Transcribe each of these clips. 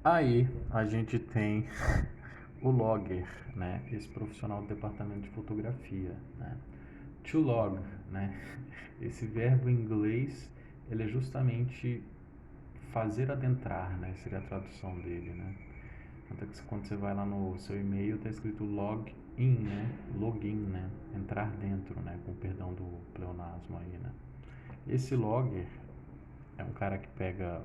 Aí a gente tem o logger, né? Esse profissional do departamento de fotografia, né? To log, né? Esse verbo em inglês, ele é justamente fazer adentrar, né? Seria a tradução dele, né? Tanto é que quando você vai lá no seu e-mail, tá escrito login, né? Login, né? Entrar dentro, né? Com perdão do pleonasmo aí, né? Esse logger é um cara que pega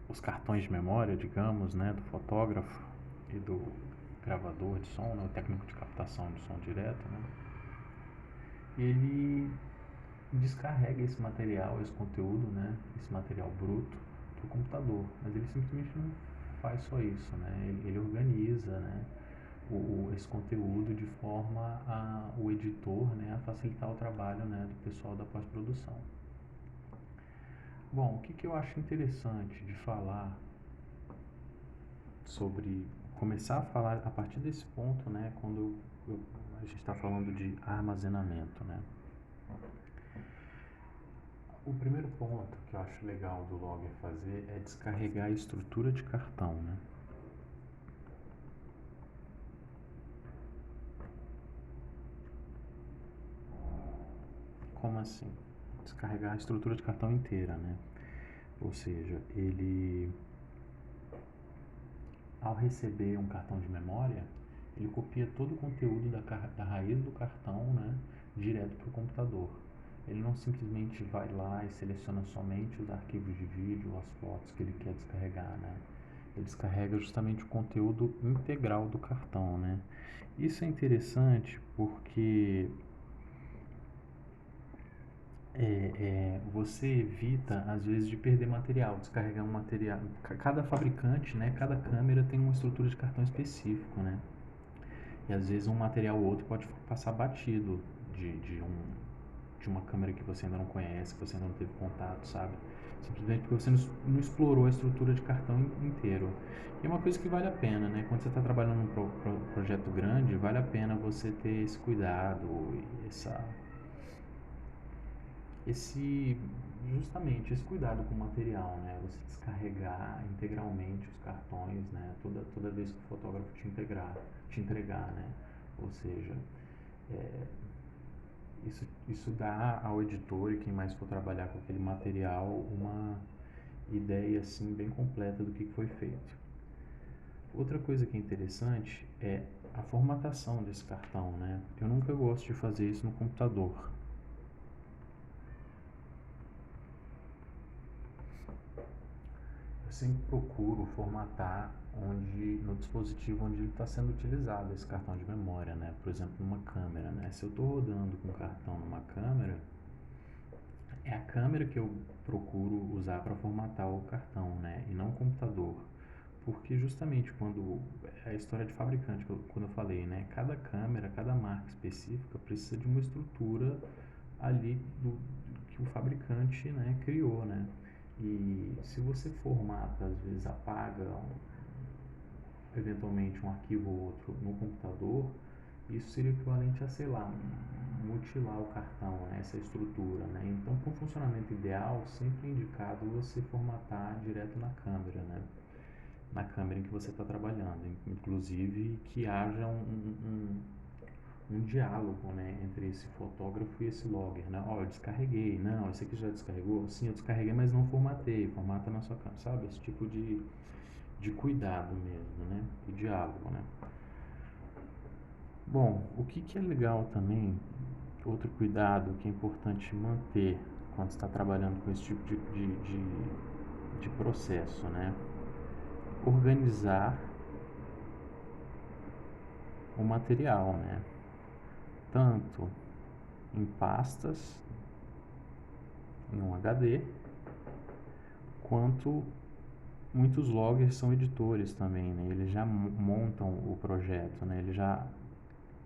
os cartões de memória, digamos, né, do fotógrafo e do gravador de som, né, o técnico de captação de som direto, né, ele descarrega esse material, esse conteúdo, né, esse material bruto para o computador, mas ele simplesmente não faz só isso, né, ele organiza, né, esse conteúdo de forma a o editor, né, a facilitar o trabalho, né, do pessoal da pós-produção. Bom, o que, que eu acho interessante de falar sobre começar a falar a partir desse ponto, né, quando a gente está falando de armazenamento, né. O primeiro ponto que eu acho legal do Logger fazer é descarregar a estrutura de cartão, né. Como assim? Descarregar a estrutura de cartão inteira, né. Ou seja, ele, ao receber um cartão de memória, ele copia todo o conteúdo da raiz do cartão, né, direto para o computador. Ele não simplesmente vai lá e seleciona somente os arquivos de vídeo, as fotos que ele quer descarregar, né? Ele descarrega justamente o conteúdo integral do cartão, né? Isso é interessante porque você evita às vezes de perder material, descarregar um material. Cada fabricante, né? Cada câmera tem uma estrutura de cartão específico, né? E às vezes um material ou outro pode passar batido de uma câmera que você ainda não conhece, que você ainda não teve contato, sabe? Simplesmente porque você não explorou a estrutura de cartão inteiro. E é uma coisa que vale a pena, né? Quando você está trabalhando num projeto grande, vale a pena você ter esse cuidado, esse justamente esse cuidado com o material, né? Você descarregar integralmente os cartões, né? Toda vez que o fotógrafo te entregar, né? Ou seja, é, isso dá ao editor e quem mais for trabalhar com aquele material uma ideia assim bem completa do que foi feito. Outra coisa que é interessante é a formatação desse cartão, né? Eu nunca gosto de fazer isso no computador. Eu sempre procuro formatar no dispositivo onde ele está sendo utilizado esse cartão de memória, né? Por exemplo, numa câmera, né? Se eu estou rodando com o cartão numa câmera, é a câmera que eu procuro usar para formatar o cartão, né? E não o computador. Porque justamente quando é a história de fabricante, quando eu falei, né? Cada câmera, cada marca específica precisa de uma estrutura ali que o fabricante, né, criou, né? E se você formata, às vezes apaga eventualmente um arquivo ou outro no computador, isso seria equivalente a, sei lá, mutilar o cartão, né, essa estrutura, né? Então, para um funcionamento ideal, sempre é indicado você formatar direto na câmera, né? Na câmera em que você está trabalhando, inclusive que haja um diálogo, né, entre esse fotógrafo e esse logger, né? Ó, eu descarreguei, não, esse aqui já descarregou? Sim, eu descarreguei, mas não formatei, formata na sua câmera, sabe? Esse tipo de cuidado mesmo, né? E diálogo, né? Bom, o que, que é legal também, outro cuidado que é importante manter quando está trabalhando com esse tipo de processo, né? Organizar o material, né? Tanto em pastas, em um HD, quanto muitos loggers são editores também, né? Eles já montam o projeto, né? Eles já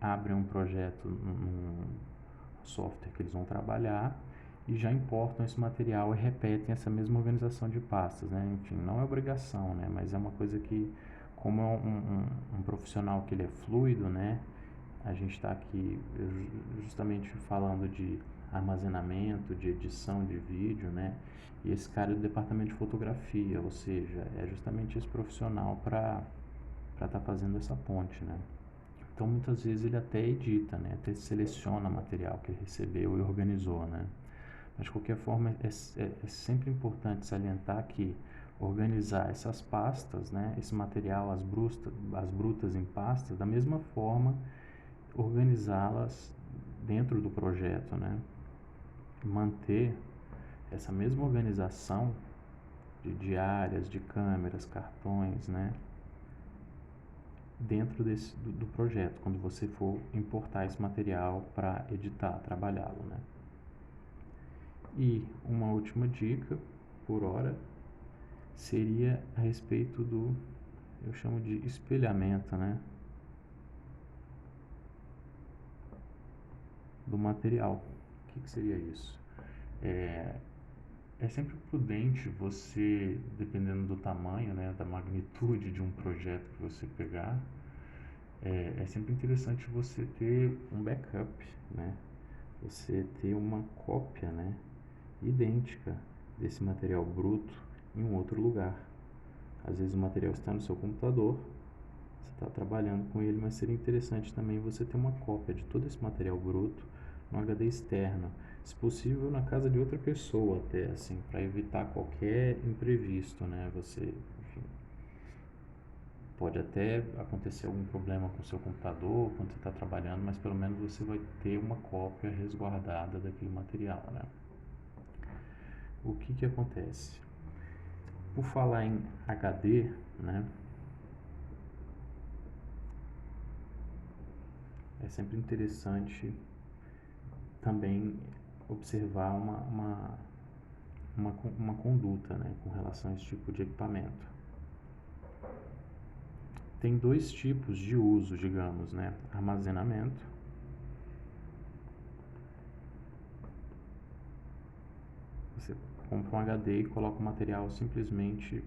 abrem um projeto num software que eles vão trabalhar e já importam esse material e repetem essa mesma organização de pastas, né? Enfim, não é obrigação, né? Mas é uma coisa que, como é um profissional que ele é fluido, né? A gente está aqui justamente falando de armazenamento, de edição de vídeo, né? E esse cara é do departamento de fotografia, ou seja, é justamente esse profissional para estar fazendo essa ponte, né? Então, muitas vezes ele até edita, né? Até seleciona material que ele recebeu e organizou, né? Mas, de qualquer forma, é sempre importante salientar que organizar essas pastas, né? Esse material, as brutas em pastas, da mesma forma, organizá-las dentro do projeto, né? Manter essa mesma organização de áreas, de câmeras, cartões, né? Dentro do projeto, quando você for importar esse material para editar, trabalhá-lo, né? E uma última dica, por hora, seria a respeito do, eu chamo de espelhamento, né? Do material. O que seria isso? É sempre prudente você, dependendo do tamanho, né, da magnitude de um projeto que você pegar, é sempre interessante você ter um backup, né? Você ter uma cópia, né, idêntica desse material bruto em um outro lugar. Às vezes o material está no seu computador, você está trabalhando com ele, mas seria interessante também você ter uma cópia de todo esse material bruto no HD externo, se possível na casa de outra pessoa até, assim, para evitar qualquer imprevisto, né? Você, enfim, pode até acontecer algum problema com o seu computador quando você está trabalhando, mas pelo menos você vai ter uma cópia resguardada daquele material, né? O que acontece? Por falar em HD, né? É sempre interessante também observar uma conduta, né, com relação a esse tipo de equipamento. Tem dois tipos de uso, digamos, né? Armazenamento. Você compra um HD e coloca o material simplesmente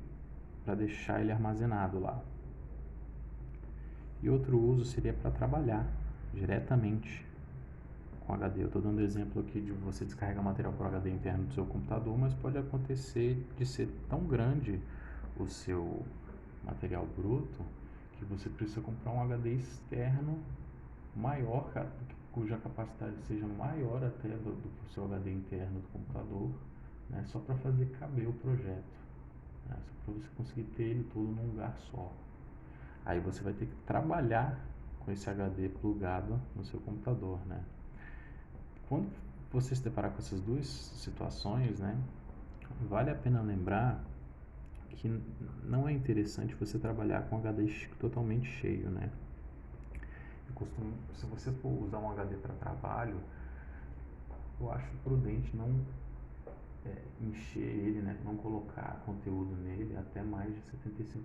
para deixar ele armazenado lá. E outro uso seria para trabalhar diretamente com HD. Eu estou dando exemplo aqui de você descarregar material para o HD interno do seu computador, mas pode acontecer de ser tão grande o seu material bruto que você precisa comprar um HD externo maior, cuja capacidade seja maior até do que o seu HD interno do computador, né, só para fazer caber o projeto, né, só para você conseguir ter ele todo num lugar só. Aí você vai ter que trabalhar com esse HD plugado no seu computador, né? Quando você se deparar com essas duas situações, né, vale a pena lembrar que não é interessante você trabalhar com HD totalmente cheio, né? Se você for usar um HD para trabalho, eu acho prudente não encher ele, né? Não colocar conteúdo nele até mais de 75%,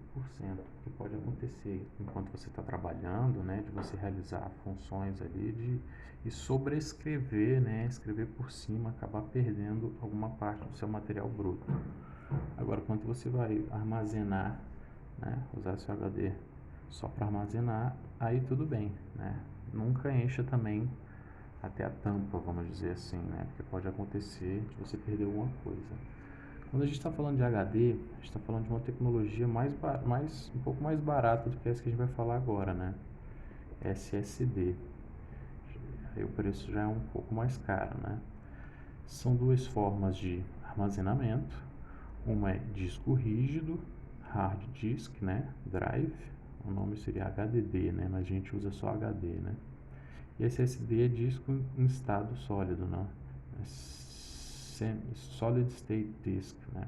porque pode acontecer enquanto você está trabalhando, né? De você realizar funções ali e sobrescrever, né? Escrever por cima, acabar perdendo alguma parte do seu material bruto. Agora, quando você vai armazenar, né? Usar seu HD só para armazenar, aí tudo bem, né? Nunca encha também até a tampa, vamos dizer assim, né? Porque pode acontecer de você perder alguma coisa. Quando a gente está falando de HD, a gente está falando de uma tecnologia um pouco mais barata do que essa que a gente vai falar agora, né? SSD. Aí o preço já é um pouco mais caro, né? São duas formas de armazenamento. Uma é disco rígido, hard disk, né? Drive. O nome seria HDD, né? Mas a gente usa só HD, né? E SSD é disco em estado sólido, né? Solid State Disk, né?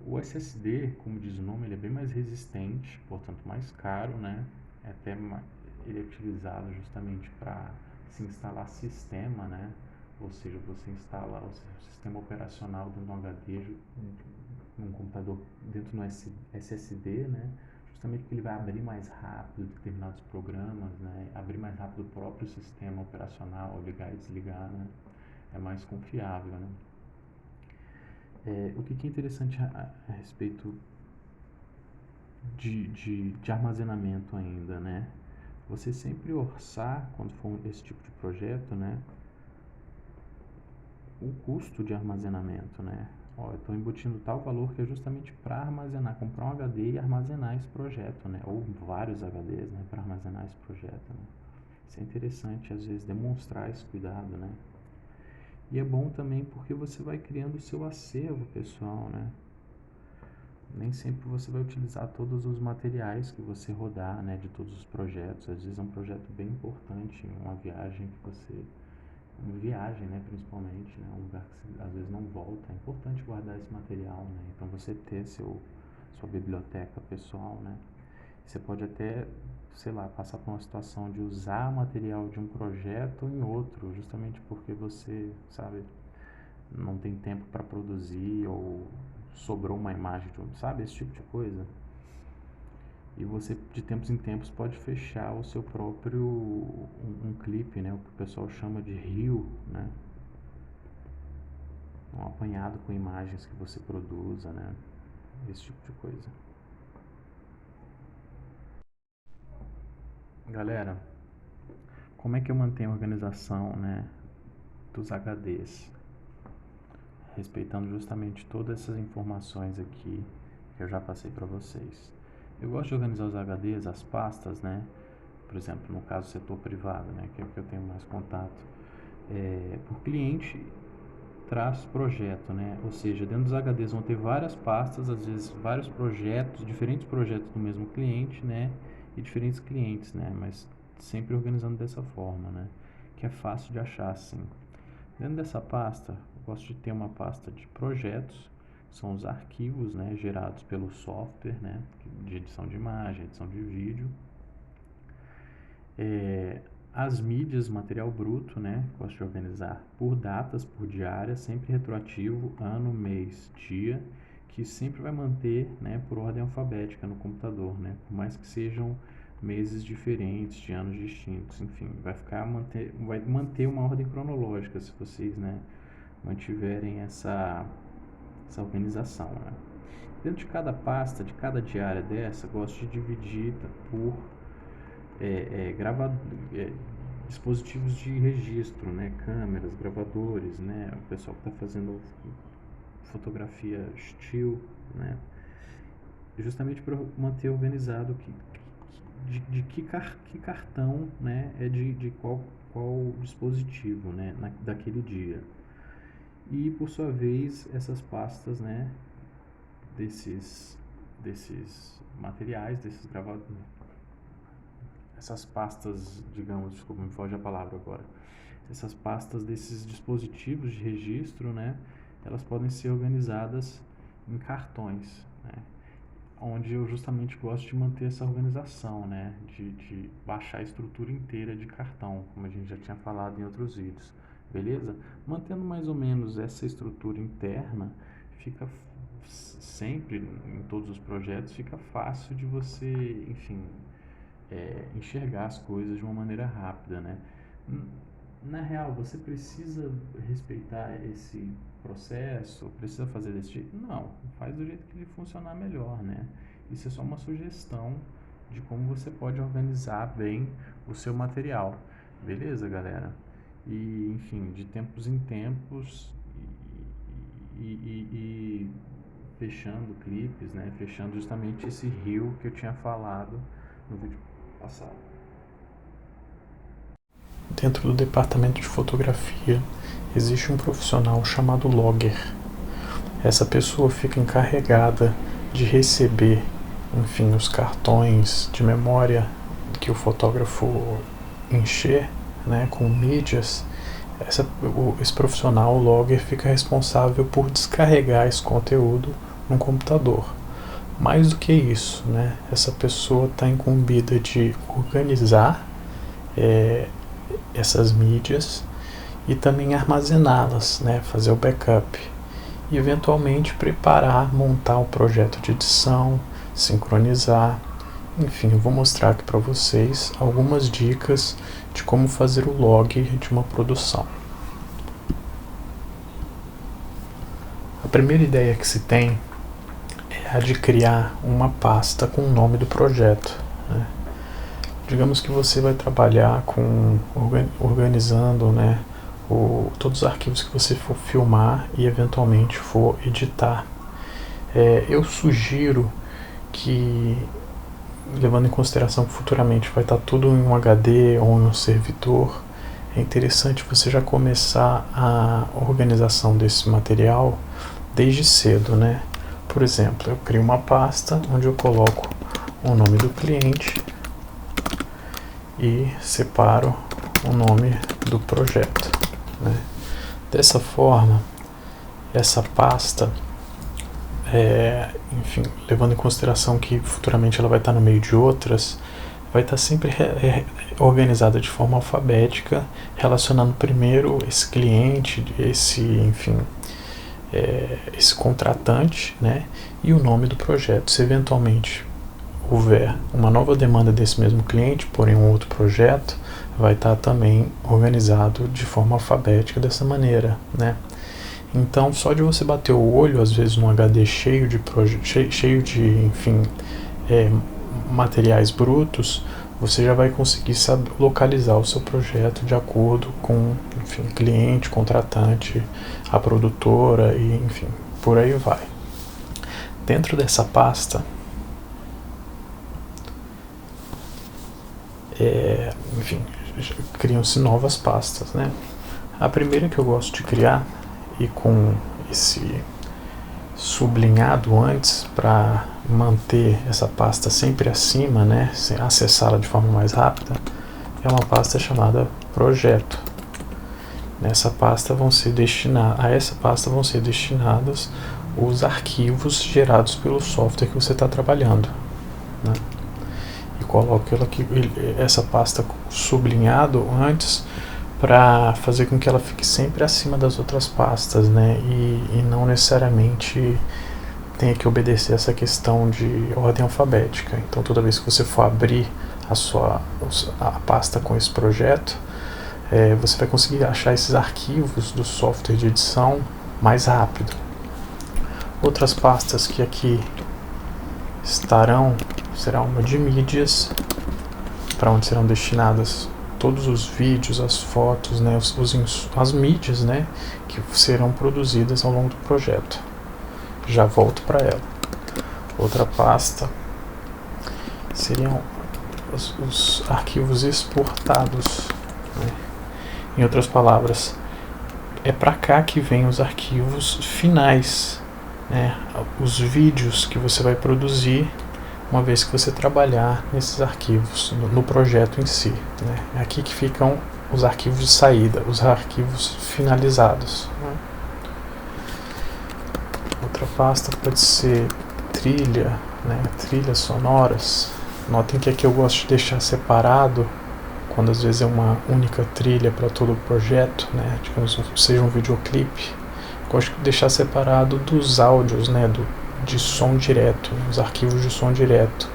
O SSD, como diz o nome, ele é bem mais resistente, portanto mais caro, né? Ele é utilizado justamente para se instalar sistema, né? Ou seja, você instala o sistema operacional dentro do HD, num computador dentro do SSD, né? Justamente porque ele vai abrir mais rápido determinados programas, né? Abrir mais rápido o próprio sistema operacional, ligar e desligar, né? É mais confiável, né? O que é interessante a respeito de armazenamento ainda, né? Você sempre orçar, quando for esse tipo de projeto, né? o custo de armazenamento, né? Ó, eu estou embutindo tal valor que é justamente para armazenar, comprar um HD e armazenar esse projeto, né? Ou vários HDs, né? Para armazenar esse projeto, né? Isso é interessante, às vezes, demonstrar esse cuidado, né? E é bom também porque você vai criando o seu acervo pessoal, né? Nem sempre você vai utilizar todos os materiais que você rodar, né? De todos os projetos. Às vezes é um projeto bem importante, uma viagem que você... Uma viagem, né? Principalmente, né? Um lugar que você às vezes não volta. É importante guardar esse material, né? Então você ter sua biblioteca pessoal, né? Você pode até, sei lá, passar por uma situação de usar material de um projeto em outro, justamente porque você, sabe, não tem tempo para produzir ou sobrou uma imagem de um, sabe, esse tipo de coisa. E você, de tempos em tempos, pode fechar o seu próprio um clipe, né, o que o pessoal chama de reel, né, um apanhado com imagens que você produza, né, esse tipo de coisa. Galera, como é que eu mantenho a organização, né, dos HDs? Respeitando justamente todas essas informações aqui que eu já passei para vocês. Eu gosto de organizar os HDs, as pastas, né? Por exemplo, no caso do setor privado, né, que é o que eu tenho mais contato, por cliente traço projeto, né? Ou seja, dentro dos HDs vão ter várias pastas, às vezes vários projetos, diferentes projetos do mesmo cliente, né? E diferentes clientes, né? Mas sempre organizando dessa forma, né? Que é fácil de achar, assim. Dentro dessa pasta, eu gosto de ter uma pasta de projetos, que são os arquivos, né, gerados pelo software, né, de edição de imagem, edição de vídeo. As mídias, material bruto, né, gosto de organizar por datas, por diárias, sempre retroativo, ano, mês, dia, que sempre vai manter, né, por ordem alfabética no computador, né, por mais que sejam meses diferentes, de anos distintos, enfim, vai manter uma ordem cronológica se vocês, né, mantiverem essa organização, né. Dentro de cada pasta, de cada diária dessa, gosto de dividir por dispositivos de registro, né, câmeras, gravadores, né, o pessoal que está fazendo fotografia still, né, justamente para manter organizado de que cartão, né, é de qual dispositivo, né, daquele dia. E por sua vez essas pastas, né, desses materiais, desses gravadores, essas pastas, digamos, desculpa, me foge a palavra agora, essas pastas desses dispositivos de registro, né, elas podem ser organizadas em cartões, né, onde eu justamente gosto de manter essa organização, né, de baixar a estrutura inteira de cartão, como a gente já tinha falado em outros vídeos, beleza? Mantendo mais ou menos essa estrutura interna, fica sempre, em todos os projetos, fica fácil de você, enfim, enxergar as coisas de uma maneira rápida, né? Na real, você precisa respeitar esse processo, precisa fazer desse jeito? Não, faz do jeito que lhe funcionar melhor, né? Isso é só uma sugestão de como você pode organizar bem o seu material, beleza, galera? E, enfim, de tempos em tempos e fechando clipes, né? Fechando justamente esse reel que eu tinha falado no vídeo passado. Dentro do departamento de fotografia existe um profissional chamado logger. Essa pessoa fica encarregada de receber, enfim, os cartões de memória que o fotógrafo encher, né, com mídias. Esse profissional, o logger, fica responsável por descarregar esse conteúdo no computador. Mais do que isso, né, essa pessoa está incumbida de organizar essas mídias e também armazená-las, né, fazer o backup e eventualmente preparar, montar o projeto de edição, sincronizar. Enfim, eu vou mostrar aqui para vocês algumas dicas de como fazer o log de uma produção. A primeira ideia que se tem é a de criar uma pasta com o nome do projeto, né? Digamos que você vai trabalhar organizando, né, todos os arquivos que você for filmar e eventualmente for editar. Eu sugiro que, levando em consideração que futuramente vai estar tudo em um HD ou em um servidor, é interessante você já começar a organização desse material desde cedo, né? Por exemplo, eu crio uma pasta onde eu coloco o nome do cliente e separo o nome do projeto, né? Dessa forma, essa pasta, enfim, levando em consideração que futuramente ela vai estar no meio de outras, vai estar sempre organizada de forma alfabética, relacionando primeiro esse cliente, esse contratante, né, e o nome do projeto. Se eventualmente houver uma nova demanda desse mesmo cliente, porém um outro projeto, vai estar também organizado de forma alfabética dessa maneira, né? Então, só de você bater o olho, às vezes, num HD cheio de materiais brutos, você já vai conseguir localizar o seu projeto de acordo com, enfim, cliente, contratante, a produtora e, enfim, por aí vai. Dentro dessa pasta, enfim, criam-se novas pastas, né? A primeira que eu gosto de criar, e com esse sublinhado antes para manter essa pasta sempre acima, né, acessá-la de forma mais rápida, é uma pasta chamada projeto. A essa pasta vão ser destinados os arquivos gerados pelo software que você está trabalhando, né? E coloco essa pasta sublinhado antes para fazer com que ela fique sempre acima das outras pastas, né? E não necessariamente tenha que obedecer essa questão de ordem alfabética. Então, toda vez que você for abrir a pasta com esse projeto, você vai conseguir achar esses arquivos do software de edição mais rápido. Outras pastas que aqui será uma de mídias, para onde serão destinadas todos os vídeos, as fotos, né, as mídias, né, que serão produzidas ao longo do projeto. Já volto para ela. Outra pasta seriam os arquivos exportados, né? Em outras palavras, é para cá que vem os arquivos finais, né, os vídeos que você vai produzir uma vez que você trabalhar nesses arquivos, no projeto em si, né? É aqui que ficam os arquivos de saída, os arquivos finalizados, né? Outra pasta pode ser trilha, né? Trilhas sonoras. Notem que aqui eu gosto de deixar separado, quando às vezes é uma única trilha para todo o projeto, né? Digamos, seja um videoclipe, gosto de deixar separado dos áudios, né? De som direto, os arquivos de som direto.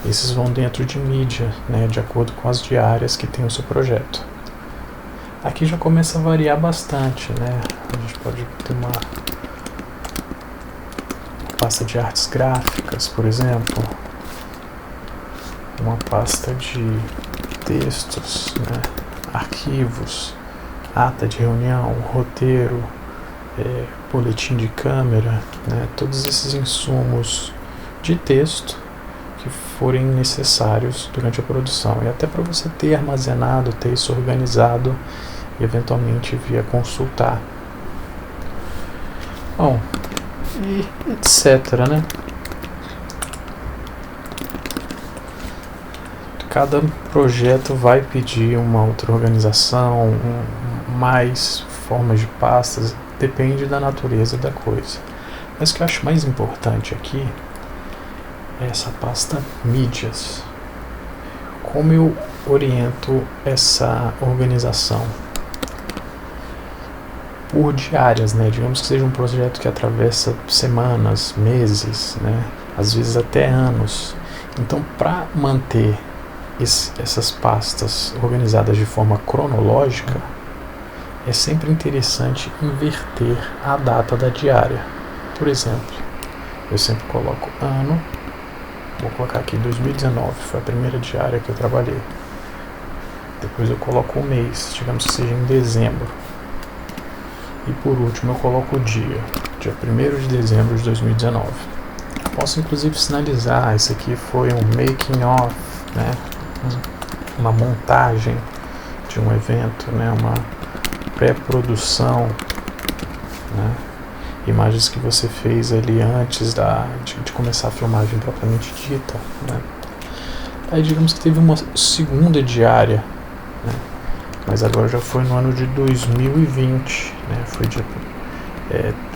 Esses vão dentro de mídia, né, de acordo com as diárias que tem o seu projeto. Aqui já começa a variar bastante, né? A gente pode ter uma pasta de artes gráficas, por exemplo, uma pasta de textos, né, arquivos, ata de reunião, roteiro, boletim de câmera, né, todos esses insumos de texto que forem necessários durante a produção, e até para você ter armazenado, ter isso organizado e eventualmente via consultar. Bom, e etc, né? Cada projeto vai pedir uma outra organização, mais formas de pastas, depende da natureza da coisa. Mas o que eu acho mais importante aqui é essa pasta mídias. Como eu oriento essa organização? Por diárias, né? Digamos que seja um projeto que atravessa semanas, meses, né? Às vezes até anos. Então, para manter essas pastas organizadas de forma cronológica, é sempre interessante inverter a data da diária. Por exemplo, eu sempre coloco ano, vou colocar aqui 2019, foi a primeira diária que eu trabalhei. Depois eu coloco o mês, digamos que seja em dezembro. E por último eu coloco o dia 1º de dezembro de 2019. Posso inclusive sinalizar, esse aqui foi um making of, né? Uma montagem de um evento, né? Uma pré-produção, né? Imagens que você fez ali antes de começar a filmagem propriamente dita, né? Aí digamos que teve uma segunda diária, né? Mas agora já foi no ano de 2020, né? Foi dia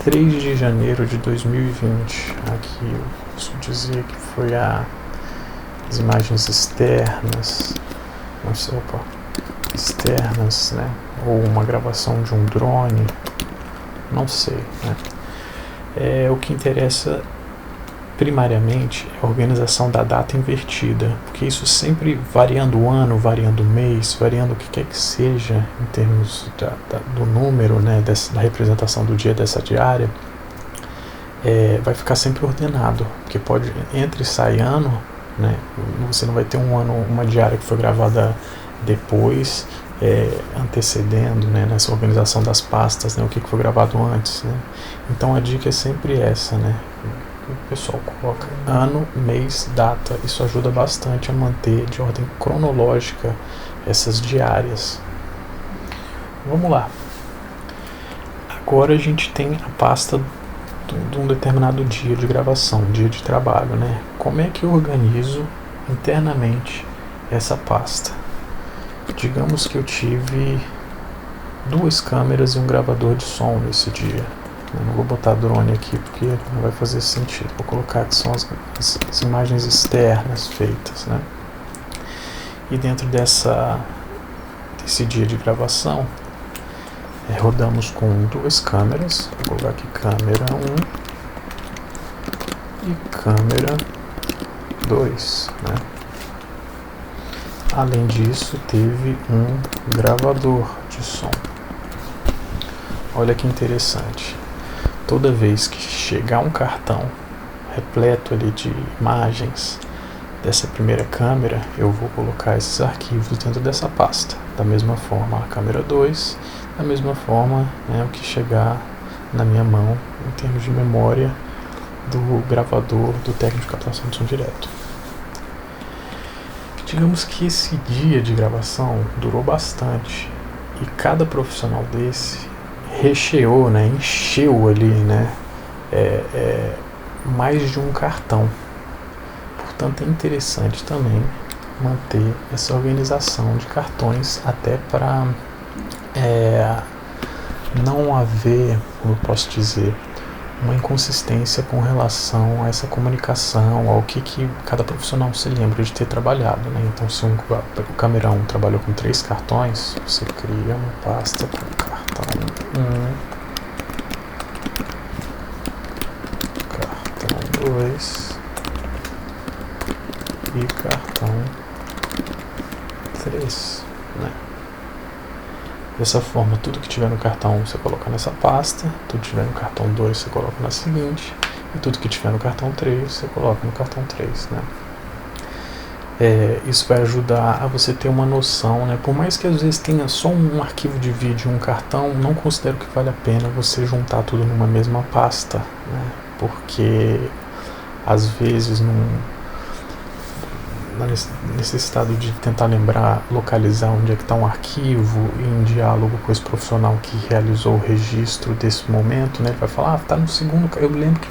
3 de janeiro de 2020. Aqui eu posso dizer que foi as imagens externas, externas, né? Ou uma gravação de um drone, não sei, né? O que interessa primariamente é a organização da data invertida, porque isso sempre variando o ano, variando o mês, variando o que quer que seja em termos do número, né, da representação do dia dessa diária, vai ficar sempre ordenado, porque pode entre e sai ano, né, você não vai ter uma diária que foi gravada depois, antecedendo, né, nessa organização das pastas, né, o que foi gravado antes, né. Então a dica é sempre essa, né. O pessoal coloca ano, mês, data. Isso ajuda bastante a manter de ordem cronológica essas diárias. Vamos lá. Agora a gente tem a pasta de um determinado dia de gravação, dia de trabalho, né? Como é que eu organizo internamente essa pasta? Digamos que eu tive 2 câmeras e um gravador de som nesse dia. Eu não vou botar drone aqui porque não vai fazer sentido. Vou colocar que são as imagens externas feitas, né? E dentro desse dia de gravação, rodamos com 2 câmeras. Vou colocar aqui câmera 1 e câmera 2, né? Além disso, teve um gravador de som. Olha que interessante. Toda vez que chegar um cartão repleto ali de imagens dessa primeira câmera, eu vou colocar esses arquivos dentro dessa pasta. Da mesma forma a câmera 2, da mesma forma, né, o que chegar na minha mão em termos de memória do gravador do técnico de captação de som direto. Digamos que esse dia de gravação durou bastante e cada profissional desse recheou, né, encheu ali, né, mais de um cartão. Portanto, é interessante também manter essa organização de cartões até para não haver, como eu posso dizer, uma inconsistência com relação a essa comunicação, ao que cada profissional se lembra de ter trabalhado, né? Então, se o câmera 1 trabalhou com 3 cartões, você cria uma pasta com cartão 1, cartão 2 e cartão 3, né? Dessa forma, tudo que tiver no cartão 1 você coloca nessa pasta, tudo que tiver no cartão 2 você coloca na seguinte, e tudo que tiver no cartão 3 você coloca no cartão 3, né? Isso vai ajudar a você ter uma noção, né? Por mais que às vezes tenha só um arquivo de vídeo, um cartão, não considero que vale a pena você juntar tudo numa mesma pasta, né? Porque às vezes na necessidade de tentar lembrar, localizar onde é que está um arquivo em diálogo com esse profissional que realizou o registro desse momento, né? Ele vai falar, tá no segundo, eu lembro que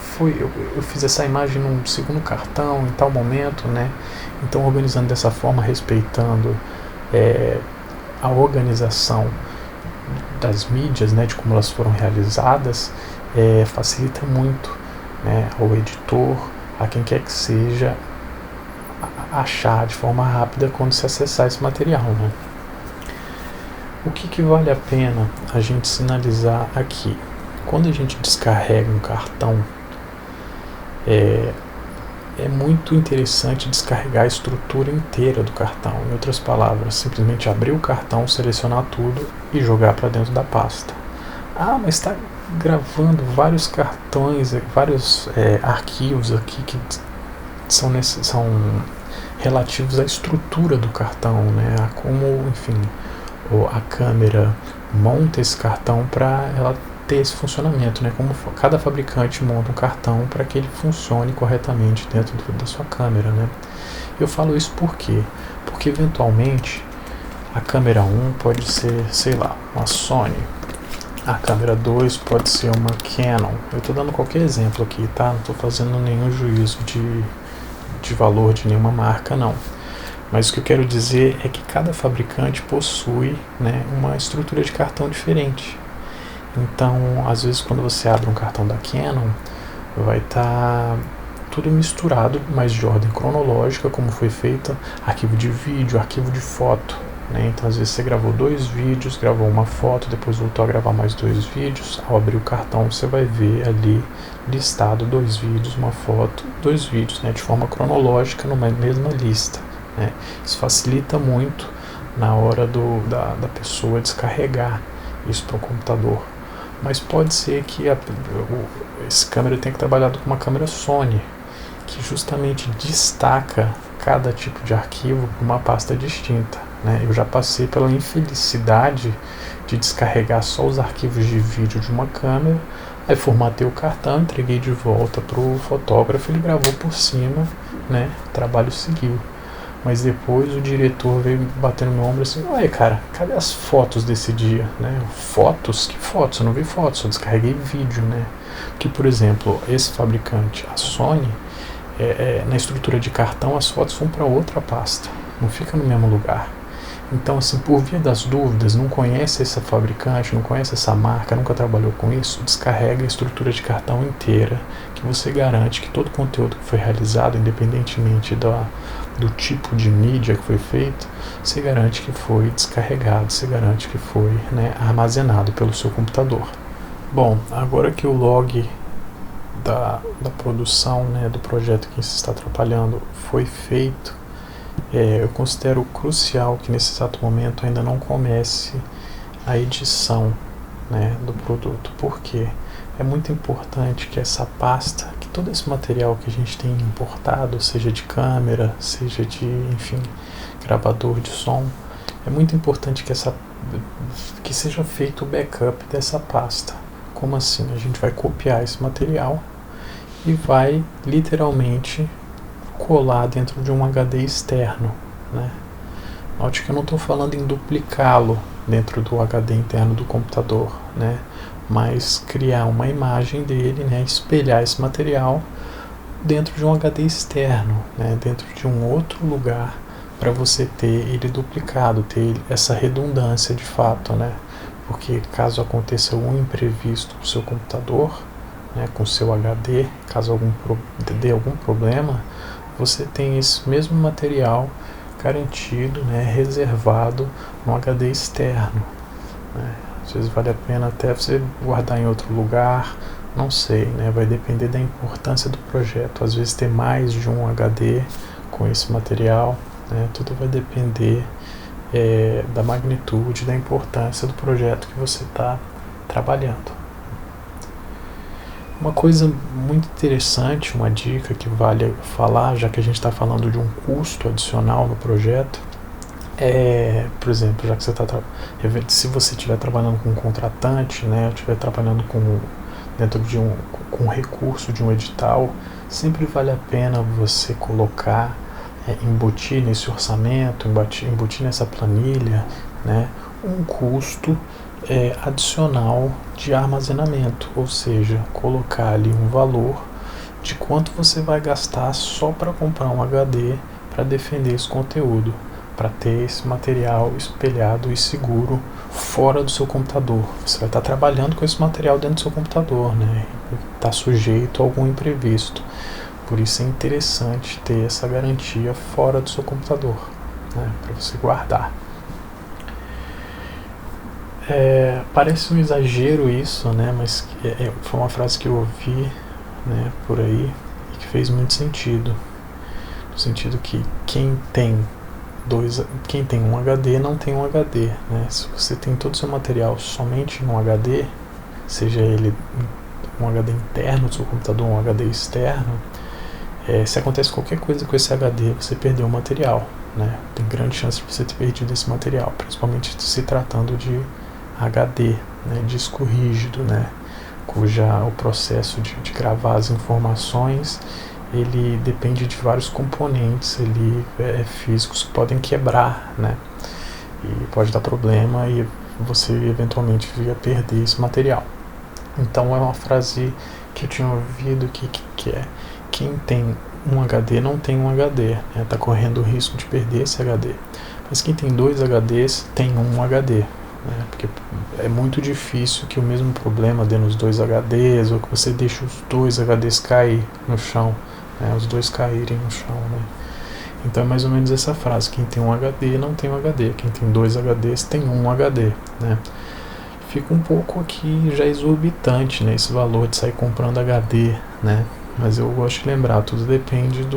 eu fiz essa imagem no segundo cartão, em tal momento, né? Então, organizando dessa forma, respeitando a organização das mídias, né, de como elas foram realizadas, facilita muito, né, ao editor, a quem quer que seja, achar de forma rápida quando se acessar esse material, né? O que vale a pena a gente sinalizar aqui? Quando a gente descarrega um cartão, é muito interessante descarregar a estrutura inteira do cartão. Em outras palavras, simplesmente abrir o cartão, selecionar tudo e jogar para dentro da pasta. Mas está gravando vários cartões, vários arquivos aqui que são relativos à estrutura do cartão, né? A como, enfim, a câmera monta esse cartão para ela ter esse funcionamento, né? Como cada fabricante monta um cartão para que ele funcione corretamente dentro da sua câmera, né? Eu falo isso por quê? Porque eventualmente a câmera 1 pode ser, sei lá, uma Sony, a câmera 2 pode ser uma Canon. Eu estou dando qualquer exemplo aqui, tá? Não estou fazendo nenhum juízo de valor de nenhuma marca, não. Mas o que eu quero dizer é que cada fabricante possui, né, uma estrutura de cartão diferente. Então, às vezes, quando você abre um cartão da Canon, vai estar tudo misturado, mas de ordem cronológica, como foi feita, arquivo de vídeo, arquivo de foto, né? Então, às vezes, você gravou 2 vídeos, gravou uma foto, depois voltou a gravar mais 2 vídeos. Ao abrir o cartão, você vai ver ali listado 2 vídeos, uma foto, 2 vídeos, né, de forma cronológica, numa mesma lista, né? Isso facilita muito na hora da pessoa descarregar isso para o computador. Mas pode ser que esse câmera tenha que trabalhar com uma câmera Sony, que justamente destaca cada tipo de arquivo para uma pasta distinta, né? Eu já passei pela infelicidade de descarregar só os arquivos de vídeo de uma câmera, aí formatei o cartão, entreguei de volta para o fotógrafo, ele gravou por cima, né? O trabalho seguiu. Mas depois o diretor veio bater no meu ombro assim: ué, cara, cadê as fotos desse dia, né? Fotos? Que fotos? Eu não vi fotos, só descarreguei vídeo, né? Porque, por exemplo, esse fabricante, a Sony, na estrutura de cartão, as fotos vão para outra pasta, não fica no mesmo lugar. Então, assim, por via das dúvidas, não conhece esse fabricante, não conhece essa marca, nunca trabalhou com isso, descarrega a estrutura de cartão inteira, que você garante que todo o conteúdo que foi realizado, independentemente do tipo de mídia que foi feito, você garante que foi descarregado, você garante que foi, né, armazenado pelo seu computador. Bom, agora que o log da produção, né, do projeto que você está trabalhando foi feito, eu considero crucial que nesse exato momento ainda não comece a edição, né, do produto. Por quê? É muito importante que essa pasta, que todo esse material que a gente tem importado, seja de câmera, seja de, enfim, gravador de som, é muito importante que seja feito o backup dessa pasta. Como assim? A gente vai copiar esse material e vai literalmente colar dentro de um HD externo, né? Note que eu não estou falando em duplicá-lo dentro do HD interno do computador, né? Mas criar uma imagem dele, né? Espelhar esse material dentro de um HD externo, né? Dentro de um outro lugar, para você ter ele duplicado, ter essa redundância de fato, né? Porque caso aconteça algum imprevisto com o seu computador, né, com o seu HD, caso dê algum problema, você tem esse mesmo material garantido, né, reservado no HD externo, né? Às vezes vale a pena até você guardar em outro lugar, não sei, né? Vai depender da importância do projeto. Às vezes ter mais de um HD com esse material, né? Tudo vai depender da magnitude, da importância do projeto que você está trabalhando. Uma coisa muito interessante, uma dica que vale falar, já que a gente está falando de um custo adicional no projeto, por exemplo, já que você se você estiver trabalhando com um contratante, né, estiver trabalhando dentro de com recurso de um edital, sempre vale a pena você colocar, embutir nesse orçamento, embutir nessa planilha, né, um custo adicional de armazenamento, ou seja, colocar ali um valor de quanto você vai gastar só para comprar um HD para defender esse conteúdo, para ter esse material espelhado e seguro fora do seu computador. Você vai estar trabalhando com esse material dentro do seu computador, né? Está sujeito a algum imprevisto. Por isso é interessante ter essa garantia fora do seu computador, né? Para você guardar. Parece um exagero isso, né? Mas foi uma frase que eu ouvi, né, por aí e que fez muito sentido. No sentido que quem tem um HD não tem um HD, né? Se você tem todo o seu material somente num HD, seja ele um HD interno do seu computador ou um HD externo, se acontece qualquer coisa com esse HD, você perdeu o material, né? Tem grande chance de você ter perdido esse material, principalmente se tratando de HD, né, disco rígido, né? cuja o processo de gravar as informações ele depende de vários componentes físicos que podem quebrar, né? E pode dar problema e você eventualmente vir a perder esse material. Então é uma frase que eu tinha ouvido que é: quem tem um HD não tem um HD, né? Tá correndo o risco de perder esse HD. Mas quem tem 2 HDs tem um HD, né? Porque é muito difícil que o mesmo problema dê nos 2 HDs, ou que você deixe os 2 HDs cair no chão, né? Os 2 caírem no chão, né? Então é mais ou menos essa frase: quem tem um HD não tem um HD, quem tem 2 HDs tem um HD, né? Fica um pouco aqui já exorbitante, né, esse valor de sair comprando HD, né? Mas eu gosto de lembrar, tudo depende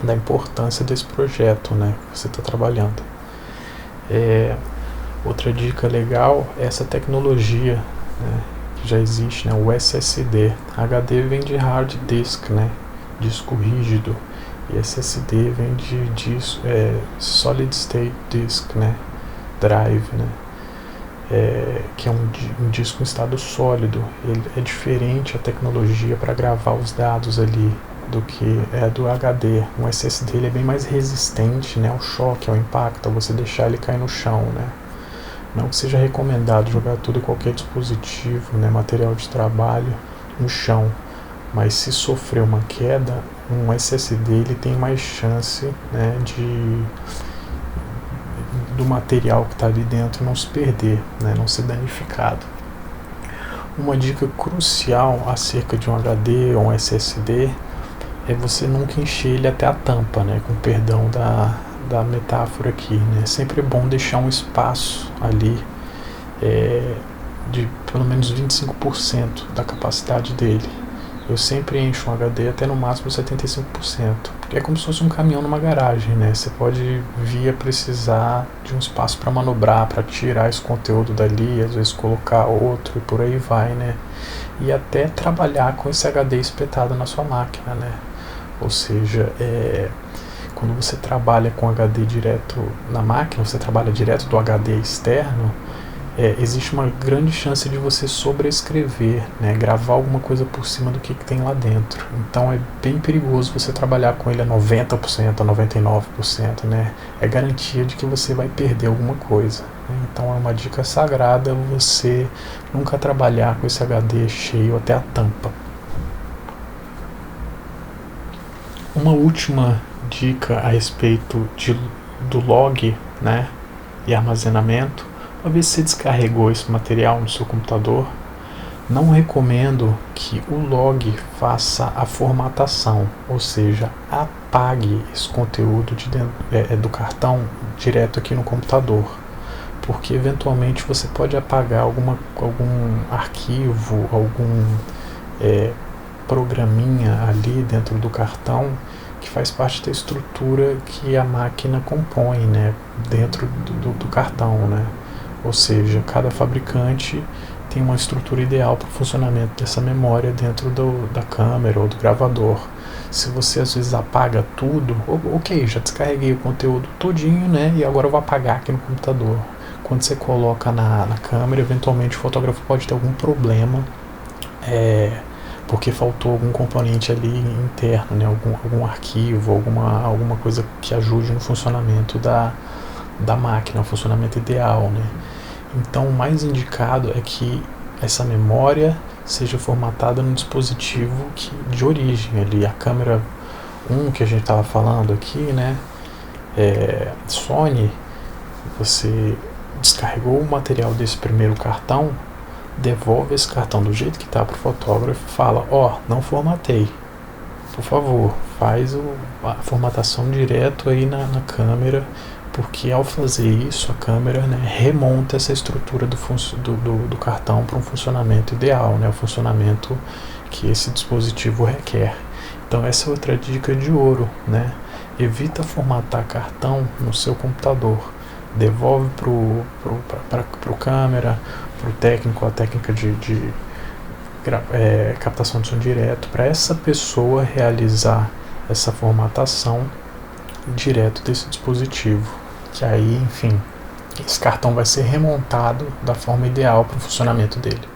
da importância desse projeto, né, que você está trabalhando. Outra dica legal é essa tecnologia, né, que já existe, né, o SSD. HD vem de hard disk, né, disco rígido, e SSD vem de solid state disk, né, drive, né. Que é um disco em estado sólido. Ele é diferente a tecnologia para gravar os dados ali do que é do HD. Um SSD ele é bem mais resistente, né, ao choque, ao impacto, a você deixar ele cair no chão, né. Não que seja recomendado jogar tudo e qualquer dispositivo, né, material de trabalho no chão, mas se sofrer uma queda, um SSD ele tem mais chance, né, do material que está ali dentro não se perder, né, não ser danificado. Uma dica crucial acerca de um HD ou um SSD é você nunca encher ele até a tampa, né, com perdão da metáfora aqui, né. É sempre bom deixar um espaço ali de pelo menos 25% da capacidade dele. Eu sempre encho um HD até no máximo 75%, porque é como se fosse um caminhão numa garagem, né? Você pode vir a precisar de um espaço para manobrar, para tirar esse conteúdo dali, às vezes colocar outro e por aí vai, né? E até trabalhar com esse HD espetado na sua máquina, né? Ou seja, quando você trabalha com HD direto na máquina, você trabalha direto do HD externo, existe uma grande chance de você sobrescrever, né, gravar alguma coisa por cima do que tem lá dentro. Então é bem perigoso você trabalhar com ele a 90%, a 99%, né? É garantia de que você vai perder alguma coisa, né? Então é uma dica sagrada você nunca trabalhar com esse HD cheio até a tampa. Uma última dica a respeito do log, né, e armazenamento. Uma vez que você descarregou esse material no seu computador, não recomendo que o log faça a formatação, ou seja, apague esse conteúdo do cartão direto aqui no computador, porque eventualmente você pode apagar algum arquivo, algum programinha ali dentro do cartão que faz parte da estrutura que a máquina compõe, né, dentro do cartão, né? Ou seja, cada fabricante tem uma estrutura ideal para o funcionamento dessa memória dentro da câmera ou do gravador. Se você às vezes apaga tudo, ok, já descarreguei o conteúdo todinho, né, e agora eu vou apagar aqui no computador. Quando você coloca na câmera, eventualmente o fotógrafo pode ter algum problema, porque faltou algum componente ali interno, né, algum arquivo, alguma coisa que ajude no funcionamento da máquina, o funcionamento ideal, né. Então o mais indicado é que essa memória seja formatada no dispositivo de origem ali, a câmera 1 que a gente estava falando aqui, né, Sony. Você descarregou o material desse primeiro cartão, devolve esse cartão do jeito que está para o fotógrafo e fala: não formatei, por favor, faz a formatação direto aí na câmera, porque ao fazer isso a câmera, né, remonta essa estrutura do cartão para um funcionamento ideal, né, o funcionamento que esse dispositivo requer. Então essa é outra dica de ouro, né? Evita formatar cartão no seu computador, devolve para o câmera, para o técnico, a técnica de captação de som direto, para essa pessoa realizar essa formatação direto desse dispositivo, que aí, enfim, esse cartão vai ser remontado da forma ideal para o funcionamento dele.